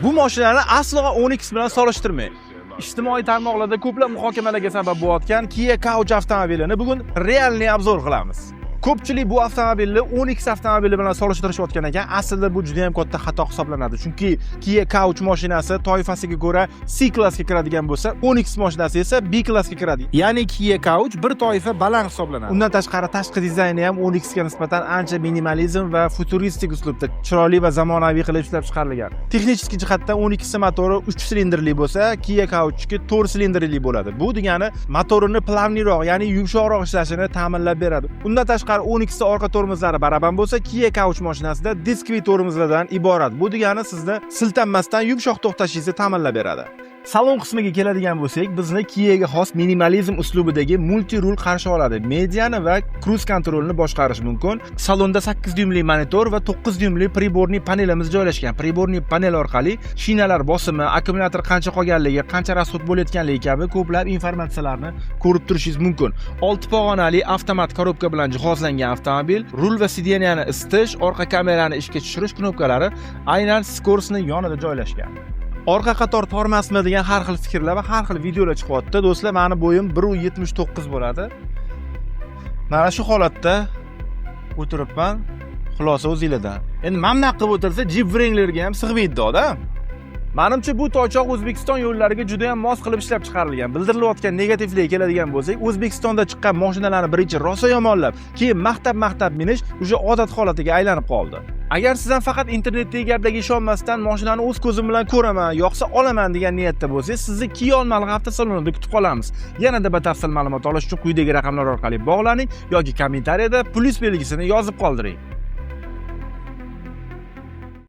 Bu mashinani aslo Onix bilan solishtirmang. Ijtimoiy tarmoqlarda ko'plab muhokamalarga sabab bo'layotgan Kia Couch avtomobilini bugun realniy obzor qilamiz. Ko'pchilik bu avtomobilni Onix avtomobili bilan solishtirishayotgan ekan, aslida bu juda ham katta xato hisoblanadi. Chunki Kia Couch mashinasi toifasiga ko'ra C klassga kiradigan bo'lsa, Onix mashinasi esa B klassga kiradi. Ya'ni Kia Couch bir toifa baland hisoblanadi. Undan tashqari tashqi dizayni ham Onixga nisbatan ancha minimalizm va futuristik uslubda chiroyli va zamonaviy qilib ishlab chiqarilgan. Texnik jihatdan Onix motori 3 silindrli bo'lsa, Kia Couch'ga 4 silindrli bo'ladi. Bu degani motorini plavniyroq, ya'ni yumshoqroq ishlashini ta'minlab beradi. Undan tashqari Onix orqa tormozlari baraban bo'lsa, Kia Couch mashinasida diskli tormozlardan iborat. Bu degani sizni siltanmasdan yumshoq to'xtashingizni ta'minlab beradi. Salon qismiga keladigan bo'lsak, bizni Kia'ga xos minimalizm uslubidagi multi-rul qarshi oladi. Mediani va cruise kontrolni boshqarish mumkin. Salonda 8 dyumli monitor va 9 dyumli priborniy panelimiz joylashgan. Priborniy panel orqali shinalar bosimi, akkumulyator qancha qolganligi, qancha rasxod bo'layotganligi kabi ko'plab informatsiyalarni ko'rib turishingiz mumkin. 6 pog'onali avtomat korobka bilan jihozlangan avtomobil, rul va sidyeniyani isitish, orqa kamerani ishga tushirish knopkalari aynan skorsning yonida joylashgan. Orqa qator tormasmi degan har xil fikrlar va har xil videolar chiqyapti. Do'stlar, meni bo'yim 1.79 bo'ladi. Mana shu holatda o'tiribman. Xulosa o'zingizlardan. Endi mana qilib o'tirsa, Jeep Wranglerga ham sig'maydi-da. Menimcha bu toychoq O'zbekiston yo'llariga juda ham mos qilib ishlab chiqarilgan. Bildirilayotgan negativlarga keladigan bo'lsak, O'zbekistonda chiqqan mashinalarni birinchi rosa yomonlab, keyin maqtab minish o'sha odat holatiga aylanib qoldi. Agar siz ham faqat internetdagi gaplarga ishonmasdan mashinani o'z ko'zim bilan ko'raman, yoqsa olaman degan niyatda bo'lsangiz, sizni Kia Olmaliq avtosalonida kutib qolamiz. Yanada batafsil ma'lumot olish uchun quyidagi raqamlar orqali bog'laning yoki kommentariyada plus belgisini yozib qoldiring.